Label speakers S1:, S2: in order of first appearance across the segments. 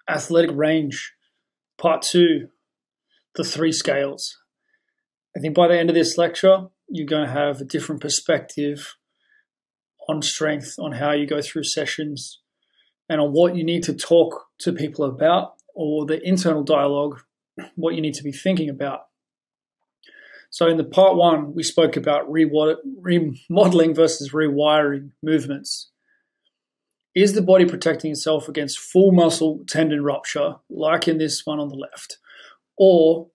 S1: athletic range, part 2, the 3 scales. I think by the end of this lecture, you're going to have a different perspective on strength, on how you go through sessions, and on what you need to talk to people about, or the internal dialogue, what you need to be thinking about. So in the part 1, we spoke about remodeling versus rewiring movements. Is the body protecting itself against full muscle tendon rupture, like in this one on the left? Or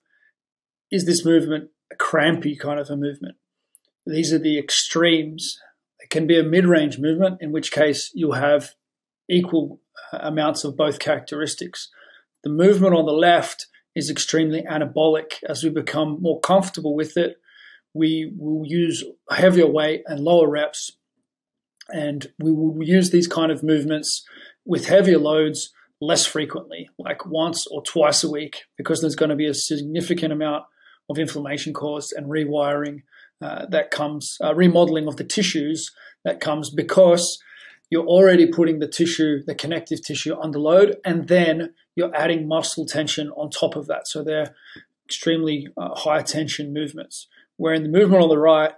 S1: is this movement a crampy kind of a movement? These are the extremes. It can be a mid-range movement, in which case you'll have equal amounts of both characteristics. The movement on the left is extremely anabolic. As we become more comfortable with it, we will use heavier weight and lower reps, and we will use these kind of movements with heavier loads less frequently, like once or twice a week, because there's going to be a significant amount of inflammation caused and rewiring that comes, remodeling of the tissues that comes because you're already putting the tissue, the connective tissue, under load, and then you're adding muscle tension on top of that. So they're extremely high tension movements. Where in the movement on the right,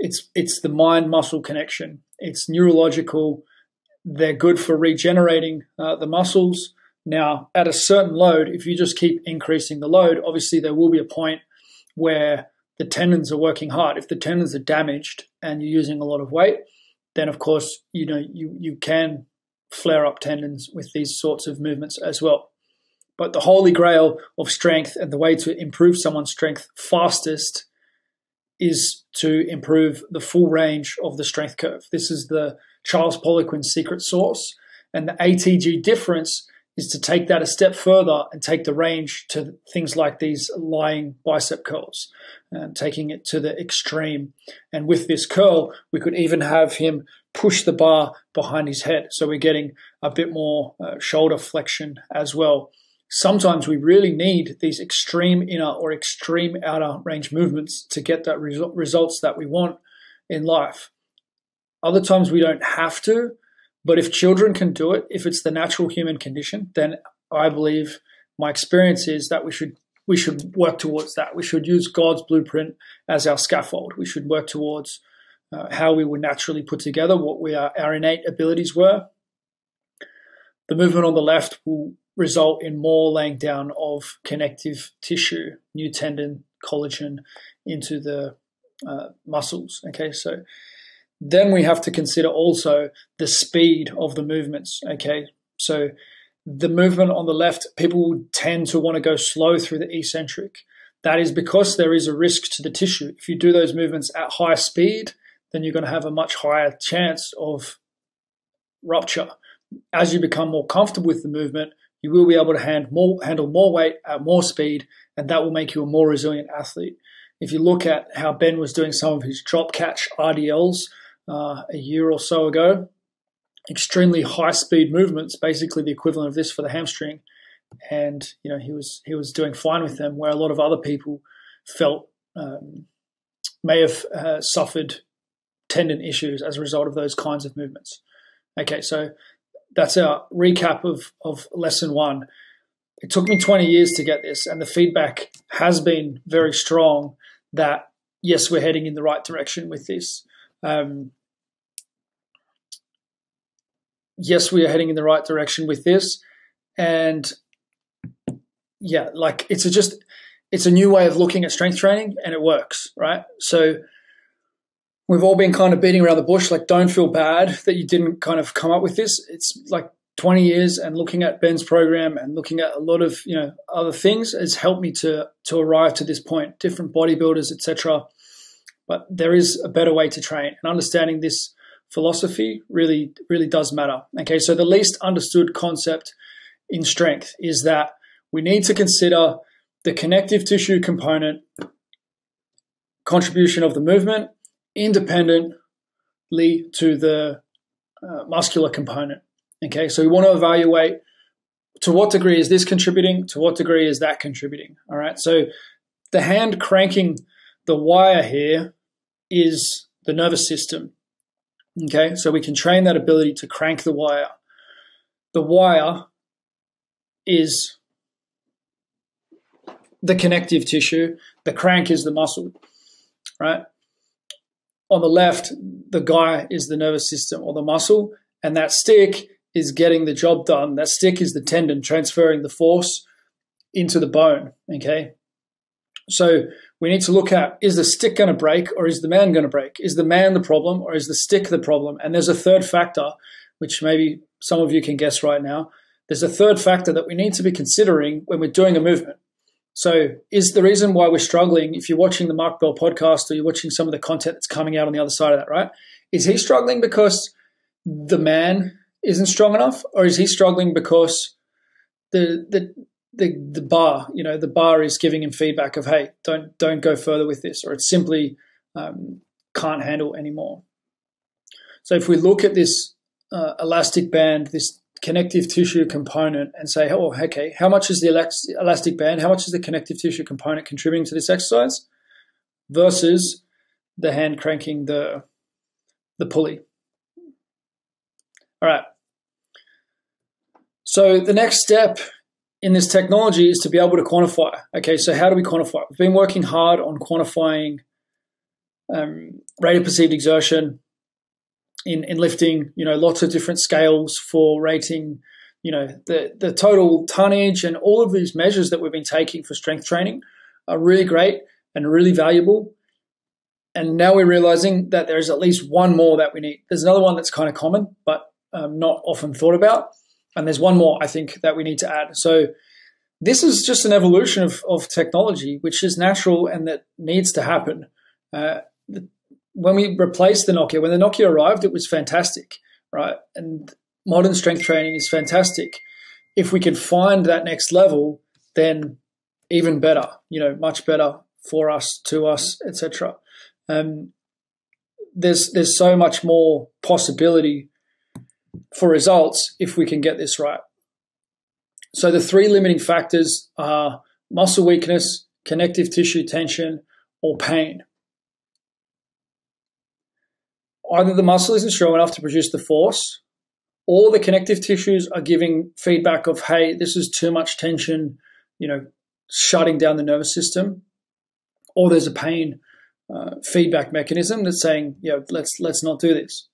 S1: it's the mind-muscle connection. It's neurological. They're good for regenerating the muscles. Now, at a certain load, if you just keep increasing the load, obviously there will be a point where the tendons are working hard. If the tendons are damaged and you're using a lot of weight, then of course, you can flare up tendons with these sorts of movements as well. But the holy grail of strength and the way to improve someone's strength fastest is to improve the full range of the strength curve. This is the Charles Poliquin's secret sauce. And the ATG difference is to take that a step further and take the range to things like these lying bicep curls, and taking it to the extreme. And with this curl, we could even have him push the bar behind his head. So we're getting a bit more shoulder flexion as well. Sometimes we really need these extreme inner or extreme outer range movements to get that results that we want in life. Other times we don't have to, but if children can do it, if it's the natural human condition, then I believe my experience is that we should work towards that. We should use God's blueprint as our scaffold. We should work towards how we would naturally put together what our innate abilities were. The movement on the left will result in more laying down of connective tissue, new tendon, collagen into the muscles. Okay, so then we have to consider also the speed of the movements. Okay, so the movement on the left, people would tend to want to go slow through the eccentric. That is because there is a risk to the tissue. If you do those movements at high speed, then you're going to have a much higher chance of rupture. As you become more comfortable with the movement, you will be able to handle more weight at more speed, and that will make you a more resilient athlete. If you look at how Ben was doing some of his drop catch RDLs a year or so ago, extremely high speed movements, basically the equivalent of this for the hamstring, and he was doing fine with them, where a lot of other people felt may have suffered tendon issues as a result of those kinds of movements. Okay, so that's our recap of lesson 1. It took me 20 years to get this, and the feedback has been very strong that, yes, we're heading in the right direction with this. Yes, we are heading in the right direction with this. And yeah, like it's a new way of looking at strength training, and it works, right? So we've all been kind of beating around the bush, like don't feel bad that you didn't kind of come up with this. It's like 20 years, and looking at Ben's program and looking at a lot of other things has helped me to arrive to this point, different bodybuilders, etc. But there is a better way to train, and understanding this philosophy really does matter. Okay, so the least understood concept in strength is that we need to consider the connective tissue component contribution of the movement independently to the muscular component. Okay, so we want to evaluate to what degree is this contributing, to what degree is that contributing. All right, so the hand cranking the wire here is the nervous system. Okay, so we can train that ability to crank the wire. The wire is the connective tissue, the crank is the muscle, right? On the left, the guy is the nervous system or the muscle, and that stick is getting the job done. That stick is the tendon transferring the force into the bone, okay? So we need to look at, is the stick going to break or is the man going to break? Is the man the problem or is the stick the problem? And there's a third factor, which maybe some of you can guess right now. There's a third factor that we need to be considering when we're doing a movement. So is the reason why we're struggling, if you're watching the Mark Bell podcast or you're watching some of the content that's coming out on the other side of that, right? Is he struggling because the man isn't strong enough, or is he struggling because the bar, the bar is giving him feedback of, hey, don't go further with this, or it simply can't handle anymore. So if we look at this elastic band, this connective tissue component, and say, oh, okay, how much is the elastic band, how much is the connective tissue component contributing to this exercise versus the hand cranking the pulley. All right. So the next step in this technology is to be able to quantify. Okay, so how do we quantify? We've been working hard on quantifying rate of perceived exertion in lifting, lots of different scales for rating, the total tonnage, and all of these measures that we've been taking for strength training are really great and really valuable. And now we're realizing that there's at least one more that we need. There's another one that's kind of common, but not often thought about. And there's one more, I think, that we need to add. So this is just an evolution of technology, which is natural and that needs to happen. When we replaced the Nokia, when the Nokia arrived, it was fantastic, right? And modern strength training is fantastic. If we can find that next level, then even better, much better for us, to us, etc. There's so much more possibility for results if we can get this right. So the three limiting factors are muscle weakness, connective tissue tension, or pain. Either the muscle isn't strong enough to produce the force, or the connective tissues are giving feedback of, hey, this is too much tension, shutting down the nervous system, or there's a pain feedback mechanism that's saying, let's not do this.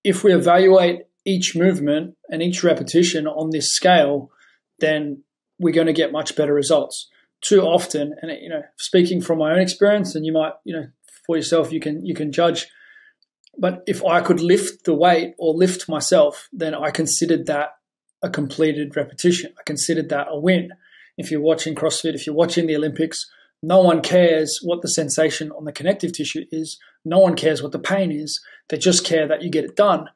S1: If we evaluate each movement and each repetition on this scale, then we're going to get much better results. Too often, and speaking from my own experience, and you might, for yourself, you can judge. But if I could lift the weight or lift myself, then I considered that a completed repetition. I considered that a win. If you're watching CrossFit, if you're watching the Olympics, no one cares what the sensation on the connective tissue is. No one cares what the pain is. They just care that you get it done.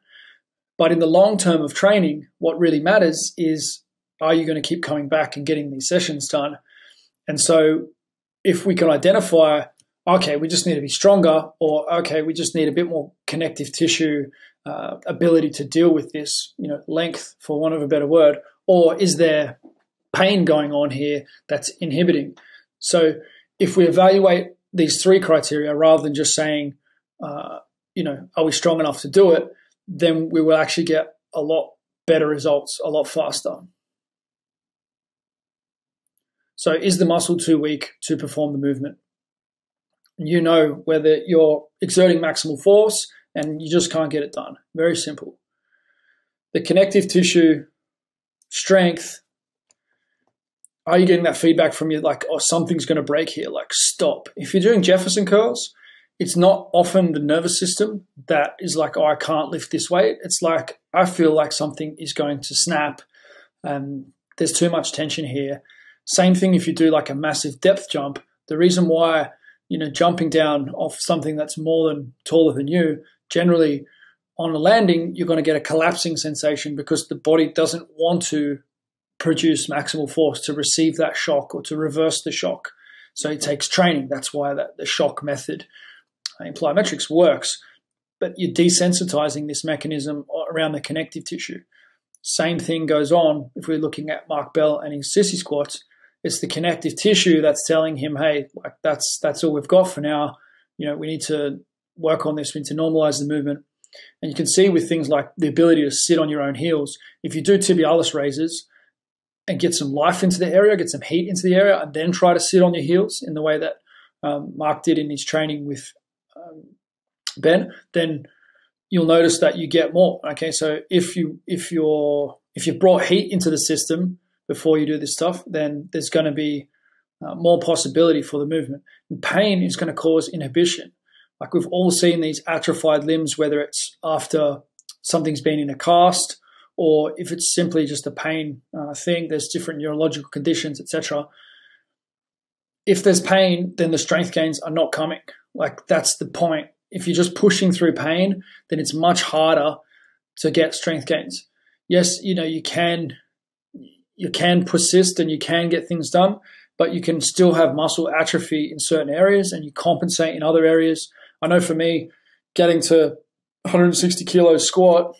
S1: But in the long term of training, what really matters is, are you going to keep coming back and getting these sessions done? And so if we can identify, okay, we just need to be stronger, or okay, we just need a bit more connective tissue ability to deal with this, length, for want of a better word, or is there pain going on here that's inhibiting? So if we evaluate these three criteria rather than just saying, are we strong enough to do it, then we will actually get a lot better results a lot faster. So is the muscle too weak to perform the movement? You know whether you're exerting maximal force and you just can't get it done. Very simple. The connective tissue strength, are you getting that feedback from you like, oh, something's going to break here, like stop. If you're doing Jefferson curls, it's not often the nervous system that is like, oh, I can't lift this weight. It's like, I feel like something is going to snap. There's too much tension here. Same thing if you do like a massive depth jump. The reason why, jumping down off something that's more than taller than you, generally on a landing, you're going to get a collapsing sensation because the body doesn't want to produce maximal force to receive that shock or to reverse the shock. So it takes training. That's why the shock method in plyometrics works. But you're desensitizing this mechanism around the connective tissue. Same thing goes on if we're looking at Mark Bell and his sissy squats. It's the connective tissue that's telling him, hey, like that's all we've got for now. We need to work on this. We need to normalize the movement. And you can see with things like the ability to sit on your own heels, if you do tibialis raises and get some life into the area, get some heat into the area, and then try to sit on your heels in the way that Mark did in his training with Ben, then you'll notice that you get more. Okay, so if you've brought heat into the system before you do this stuff, then there's going to be more possibility for the movement. And pain is going to cause inhibition. Like we've all seen these atrophied limbs, whether it's after something's been in a cast or if it's simply just a pain thing. There's different neurological conditions, etc. If there's pain, then the strength gains are not coming. Like that's the point. If you're just pushing through pain, then it's much harder to get strength gains. Yes, you can persist and you can get things done, but you can still have muscle atrophy in certain areas and you compensate in other areas. I know for me, getting to 160 kilo squat,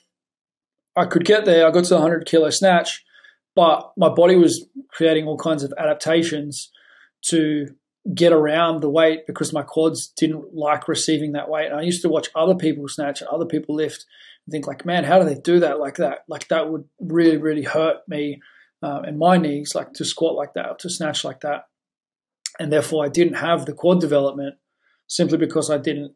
S1: I could get there. I got to 100 kilo snatch, but my body was creating all kinds of adaptations to get around the weight because my quads didn't like receiving that weight. And I used to watch other people snatch and other people lift and think like, man, how do they do that like that? Like that would really, really hurt me and my knees, like to squat like that or to snatch like that. And therefore I didn't have the quad development simply because I didn't,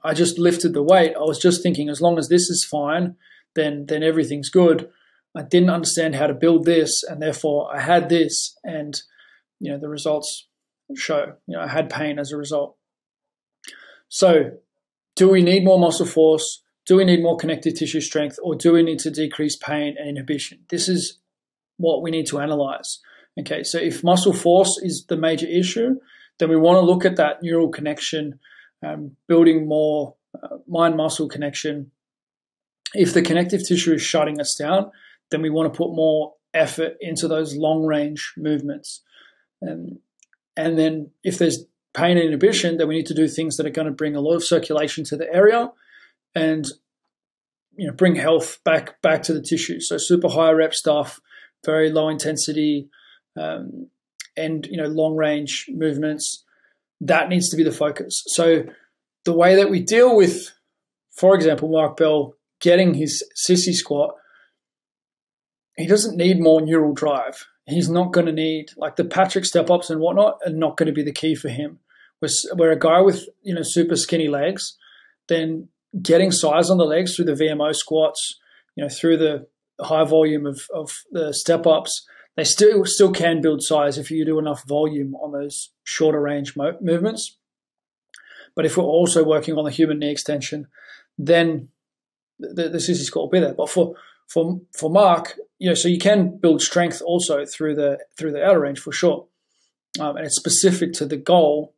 S1: I just lifted the weight. I was just thinking as long as this is fine, then everything's good. I didn't understand how to build this and therefore I had this and, the results show, I had pain as a result. So do we need more muscle force? Do we need more connective tissue strength or do we need to decrease pain and inhibition? This is what we need to analyze. Okay, so if muscle force is the major issue, then we want to look at that neural connection, building more mind-muscle connection. If the connective tissue is shutting us down, then we want to put more effort into those long-range movements. And then if there's pain and inhibition, then we need to do things that are going to bring a lot of circulation to the area and bring health back to the tissue. So super high rep stuff, very low intensity, and long range movements. That needs to be the focus. So the way that we deal with, for example, Mark Bell getting his sissy squat, he doesn't need more neural drive. He's not going to need, like the Patrick step-ups and whatnot are not going to be the key for him. Where a guy with, super skinny legs, then getting size on the legs through the VMO squats, through the high volume of the step-ups, they still can build size if you do enough volume on those shorter range movements. But if we're also working on the human knee extension, then the sissy squat will be there. But for Mark, so you can build strength also through the outer range for sure, and it's specific to the goal.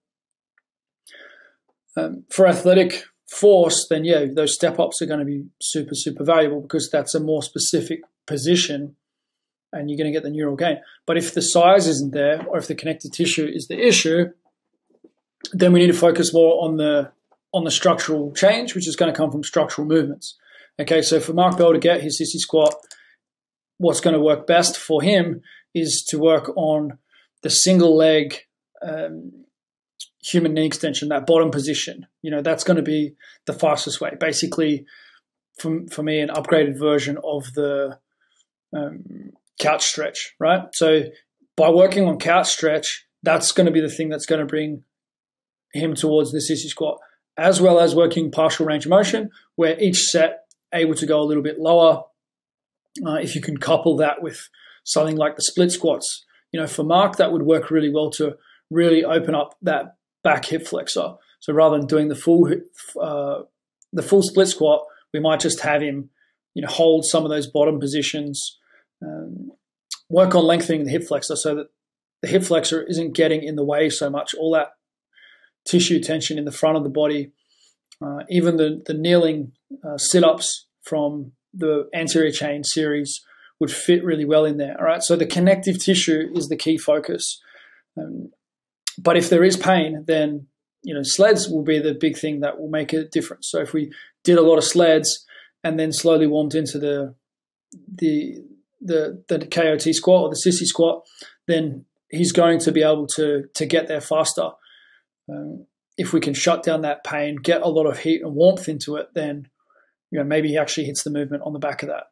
S1: For athletic force, then those step ups are going to be super, super valuable because that's a more specific position, and you're going to get the neural gain. But if the size isn't there, or if the connective tissue is the issue, then we need to focus more on the structural change, which is going to come from structural movements. Okay, so for Mark Bell to get his sissy squat, what's going to work best for him is to work on the single leg human knee extension, that bottom position. That's going to be the fastest way. Basically, for me, an upgraded version of the couch stretch, right? So by working on couch stretch, that's going to be the thing that's going to bring him towards the sissy squat, as well as working partial range of motion, where each set able to go a little bit lower. If you can couple that with something like the split squats, for Mark, that would work really well to really open up that back hip flexor. So rather than doing the full split squat, we might just have him, hold some of those bottom positions, work on lengthening the hip flexor so that the hip flexor isn't getting in the way so much. All that tissue tension in the front of the body, even the kneeling sit-ups from the anterior chain series would fit really well in there. All right, so the connective tissue is the key focus. But if there is pain, then sleds will be the big thing that will make a difference. So if we did a lot of sleds and then slowly warmed into the KOT squat or the sissy squat, then he's going to be able to get there faster. If we can shut down that pain, get a lot of heat and warmth into it, then maybe he actually hits the movement on the back of that.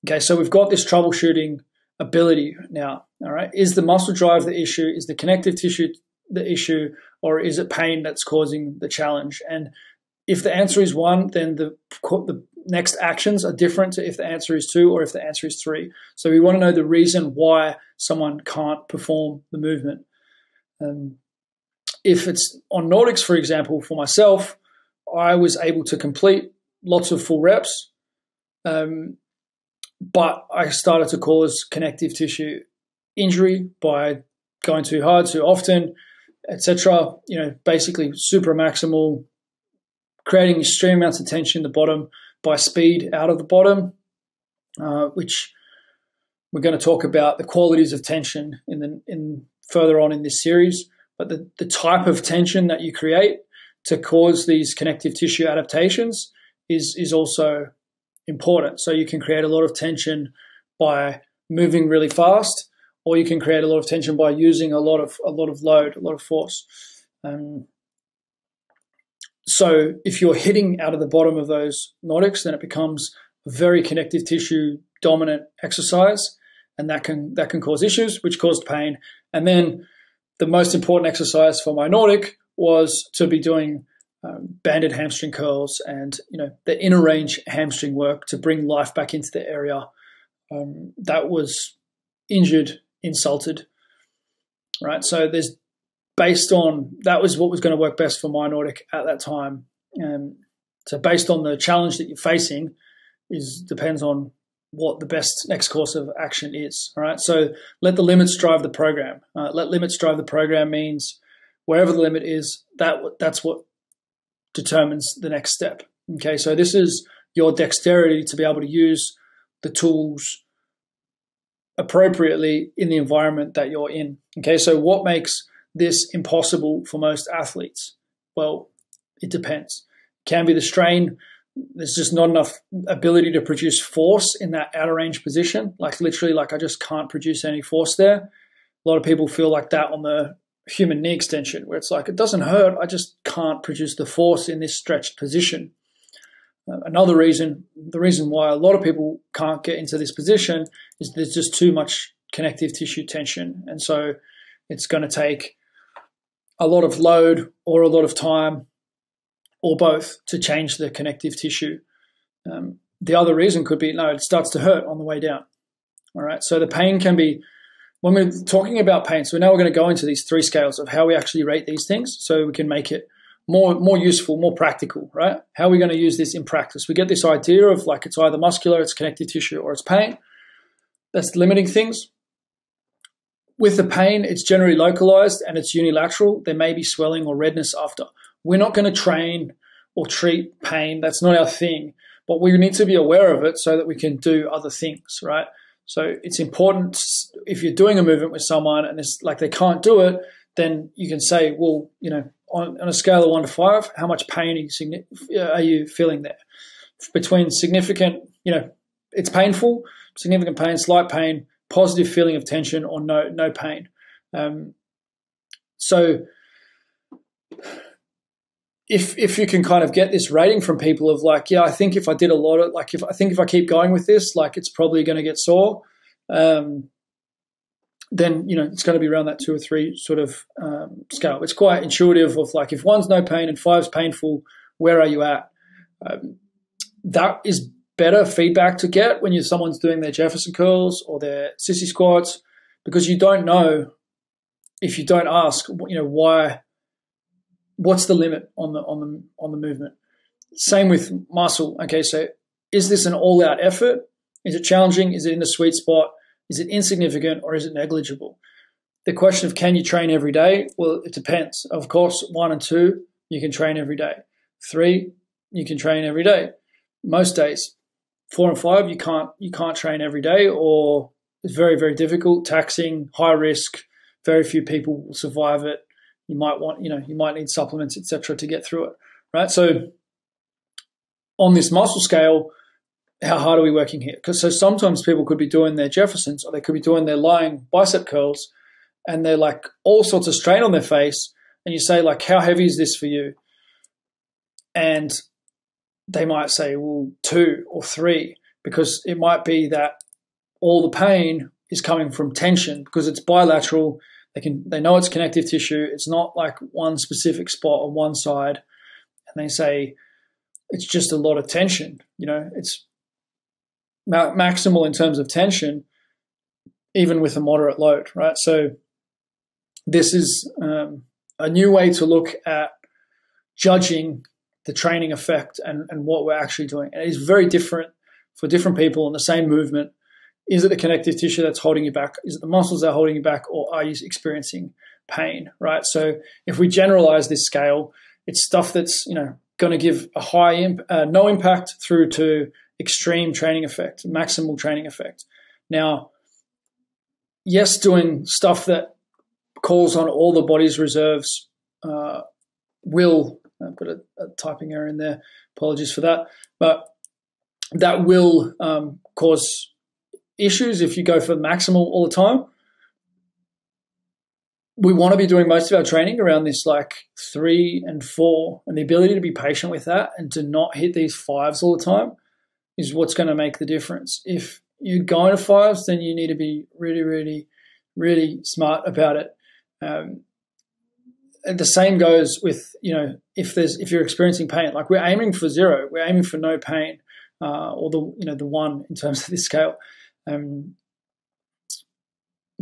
S1: Okay, so we've got this troubleshooting ability now. All right, is the muscle drive the issue? Is the connective tissue the issue? Or is it pain that's causing the challenge? And if the answer is 1, then the next actions are different to if the answer is 2 or if the answer is 3. So we want to know the reason why someone can't perform the movement. If it's on Nordics, for example, for myself, I was able to complete lots of full reps, but I started to cause connective tissue injury by going too hard, too often, etc. Basically super maximal, creating extreme amounts of tension in the bottom by speed out of the bottom, which we're going to talk about the qualities of tension in further on in this series. But the type of tension that you create to cause these connective tissue adaptations is also important. So you can create a lot of tension by moving really fast, or you can create a lot of tension by using a lot of load, a lot of force. So if you're hitting out of the bottom of those Nordics, then it becomes a very connective tissue dominant exercise, and that can cause issues, which caused pain. And then the most important exercise for my Nordic was to be doing banded hamstring curls and the inner range hamstring work to bring life back into the area that was injured, insulted, right? So that was what was going to work best for my Nordic at that time. So based on the challenge that you're facing depends on what the best next course of action is. All right. So let the limits drive the program. Let limits drive the program means wherever the limit is, that's what determines the next step. Okay. So this is your dexterity to be able to use the tools appropriately in the environment that you're in. Okay. So what makes this impossible for most athletes? Well, it depends. It can be the strain. There's just not enough ability to produce force in that outer range position. Literally, I just can't produce any force there. A lot of people feel like that on the human knee extension, where it's it doesn't hurt, I just can't produce the force in this stretched position. Another reason, the reason why a lot of people can't get into this position is there's just too much connective tissue tension. And so it's going to take a lot of load or a lot of time or both to change the connective tissue. The other reason could be, it starts to hurt on the way down. All right. So the pain can be, when we're talking about pain, so now we're going to go into these 3 scales of how we actually rate these things so we can make it more useful, more practical, right? How are we going to use this in practice? We get this idea of it's either muscular, it's connective tissue, or it's pain. That's limiting things. With the pain, it's generally localized and it's unilateral. There may be swelling or redness after. We're not going to train or treat pain. That's not our thing. But we need to be aware of it so that we can do other things, right? So it's important if you're doing a movement with someone and it's they can't do it, then you can say, well, on a scale of 1 to 5, how much pain are you feeling there? Between significant, it's painful, significant pain, slight pain, positive feeling of tension, or no pain. So if you can kind of get this rating from people of I think if I did a lot of if I keep going with this, it's probably going to get sore, then it's going to be around that 2 or 3 sort of scale. It's quite intuitive of if 1's no pain and 5's painful, where are you at? That is better feedback to get when someone's doing their Jefferson curls or their sissy squats, because you don't know if you don't ask, why. What's the limit on the movement? Same with muscle. Okay, so is this an all-out effort? Is it challenging? Is it in the sweet spot? Is it insignificant or is it negligible? The question of can you train every day? Well, it depends. Of course, 1 and 2, you can train every day. 3, you can train every day. Most days. 4 and 5, you can't train every day, or it's very, very difficult, taxing, high risk. Very few people will survive it. You might need supplements, etc., to get through it, right? So on this muscle scale, how hard are we working here? So sometimes people could be doing their Jeffersons, or they could be doing their lying bicep curls, and they're all sorts of strain on their face, and you say how heavy is this for you? And they might say, well, 2 or 3, because it might be that all the pain is coming from tension because it's bilateral. They know it's connective tissue. It's not like one specific spot on one side, and they say it's just a lot of tension. It's maximal in terms of tension, even with a moderate load, right? So this is a new way to look at judging the training effect and what we're actually doing. And it is very different for different people in the same movement. Is it the connective tissue that's holding you back? Is it the muscles that are holding you back, or are you experiencing pain, right? So if we generalize this scale, it's stuff that's going to give a high no impact through to extreme training effect, maximal training effect. Now, yes, doing stuff that calls on all the body's reserves will, I've got a typing error in there, apologies for that, but that will cause issues if you go for maximal all the time. We want to be doing most of our training around this like 3 and 4, and the ability to be patient with that and to not hit these 5s all the time is what's going to make the difference. If you're going to 5s, then you need to be really, really, really smart about it. And the same goes with, if you're experiencing pain, like we're aiming for 0, we're aiming for no pain, or the 1 in terms of this scale.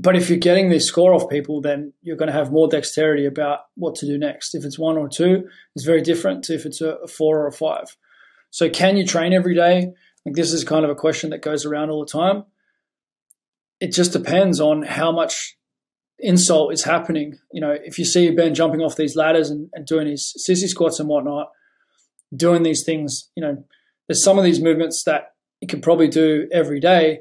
S1: But if you're getting this score off people, then you're going to have more dexterity about what to do next. If it's 1 or 2, it's very different to if it's a 4 or a 5. So can you train every day? Like, this is kind of a question that goes around all the time. It just depends on how much insult is happening. If you see Ben jumping off these ladders and doing his sissy squats and whatnot, doing these things, there's some of these movements that you can probably do every day.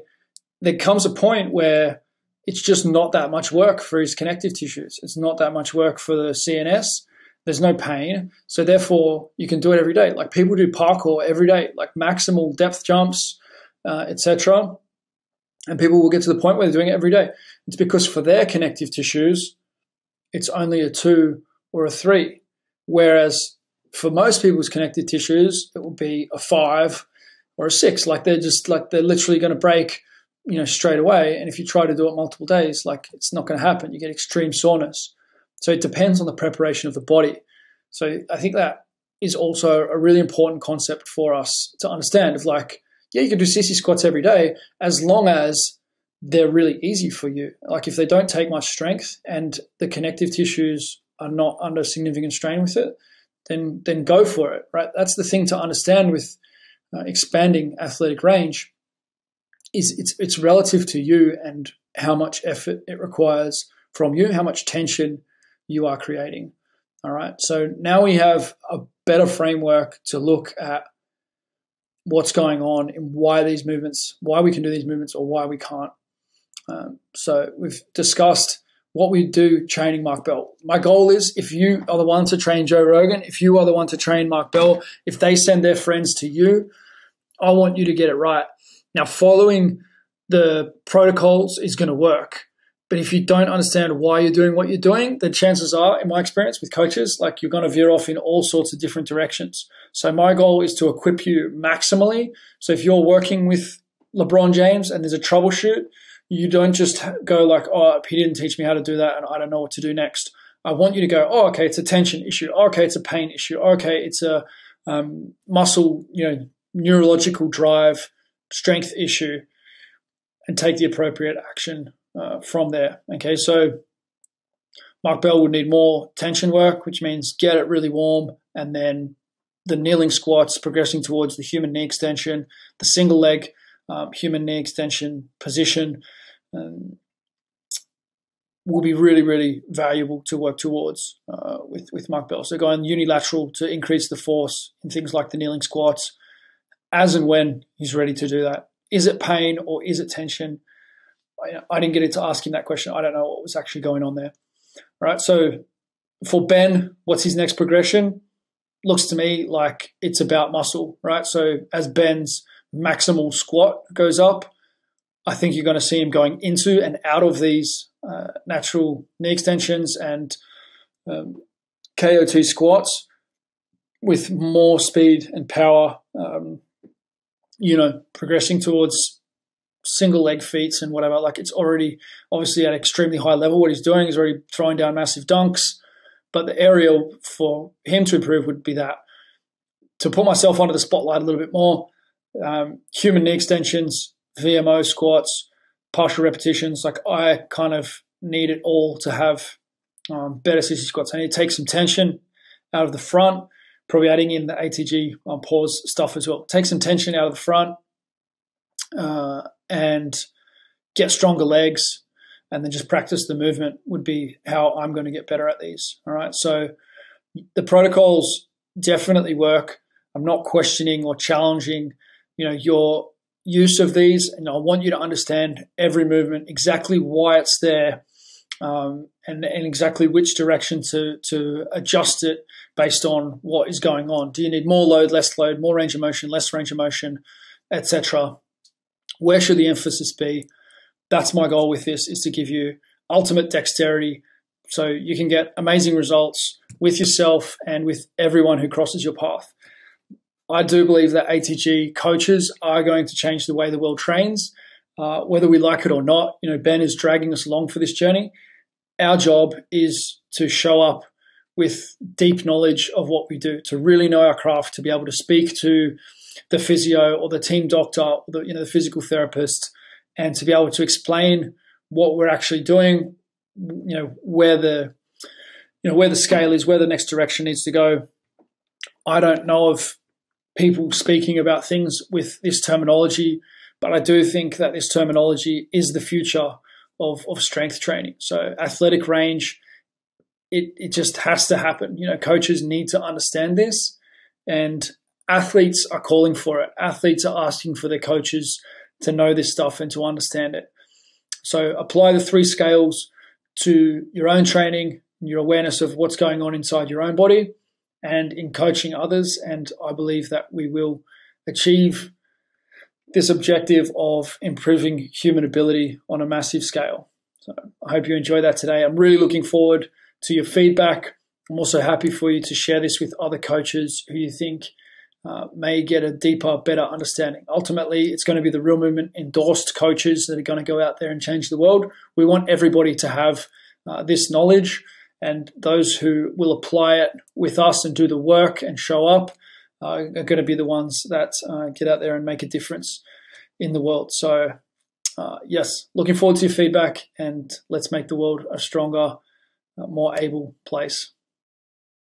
S1: There comes a point where it's just not that much work for his connective tissues. It's not that much work for the CNS. There's no pain. So therefore, you can do it every day. Like, people do parkour every day, like maximal depth jumps, etc. And people will get to the point where they're doing it every day. It's because for their connective tissues, it's only a 2 or a 3. Whereas for most people's connective tissues, it will be a 5 or a 6. Like, they're literally going to break, straight away. And if you try to do it multiple days, like, it's not going to happen. You get extreme soreness. So it depends on the preparation of the body. So I think that is also a really important concept for us to understand, of like, yeah, you can do sissy squats every day as long as they're really easy for you. Like, if they don't take much strength and the connective tissues are not under significant strain with it, then go for it, right? That's the thing to understand with expanding athletic range, is it's relative to you and how much effort it requires from you, how much tension you are creating. All right. So now we have a better framework to look at what's going on and why we can do these movements or why we can't. So we've discussed what we do training Mark Bell. My goal is, if you are the one to train Joe Rogan, if you are the one to train Mark Bell, if they send their friends to you, I want you to get it right. Now, following the protocols is going to work. But if you don't understand why you're doing what you're doing, then chances are, in my experience with coaches, like, you're going to veer off in all sorts of different directions. So my goal is to equip you maximally. So if you're working with LeBron James and there's a troubleshoot, you don't just go like, oh, he didn't teach me how to do that and I don't know what to do next. I want you to go, oh, okay, it's a tension issue. Oh, okay, it's a pain issue. Oh, okay, it's a muscle, neurological drive, strength issue, and take the appropriate action from there. Okay, so Mark Bell would need more tension work, which means get it really warm, and then the kneeling squats, progressing towards the human knee extension, the single leg human knee extension position will be really, really valuable to work towards with Mark Bell. So going unilateral to increase the force in things like the kneeling squats as and when he's ready to do that. Is it pain or is it tension? I didn't get into asking that question. I don't know what was actually going on there. All right, so for Ben, what's his next progression? Looks to me like it's about muscle, right? So as Ben's maximal squat goes up, I think you're going to see him going into and out of these natural knee extensions and KO2 squats with more speed and power, progressing towards single leg feats and whatever. Like, it's already obviously at an extremely high level. What he's doing is already throwing down massive dunks, but the area for him to improve would be that. To put myself under the spotlight a little bit more, human knee extensions, VMO squats, partial repetitions. Like, I kind of need it all to have better sissy squats. I need to take some tension out of the front, probably adding in the ATG pause stuff as well. Take some tension out of the front and get stronger legs, and then just practice the movement would be how I'm going to get better at these. All right. So the protocols definitely work. I'm not questioning or challenging, your use of these, and I want you to understand every movement, exactly why it's there, and exactly which direction to adjust it based on what is going on. Do you need more load, less load, more range of motion, less range of motion, etc.? Where should the emphasis be? That's my goal with this, is to give you ultimate dexterity so you can get amazing results with yourself and with everyone who crosses your path. I do believe that ATG coaches are going to change the way the world trains, whether we like it or not. Ben is dragging us along for this journey. Our job is to show up with deep knowledge of what we do, to really know our craft, to be able to speak to the physio or the team doctor, or the physical therapist, and to be able to explain what we're actually doing, where the scale is, where the next direction needs to go. I don't know of people speaking about things with this terminology, but I do think that this terminology is the future of strength training. So athletic range, it just has to happen. Coaches need to understand this, and athletes are calling for it. Athletes are asking for their coaches to know this stuff and to understand it. So apply the 3 scales to your own training, your awareness of what's going on inside your own body, and in coaching others. And I believe that we will achieve this objective of improving human ability on a massive scale. So I hope you enjoyed that today. I'm really looking forward to your feedback. I'm also happy for you to share this with other coaches who you think may get a deeper, better understanding. Ultimately, it's going to be the Real Movement endorsed coaches that are going to go out there and change the world. We want everybody to have this knowledge, and those who will apply it with us and do the work and show up are going to be the ones that get out there and make a difference in the world. So yes, looking forward to your feedback, and let's make the world a stronger, more able place.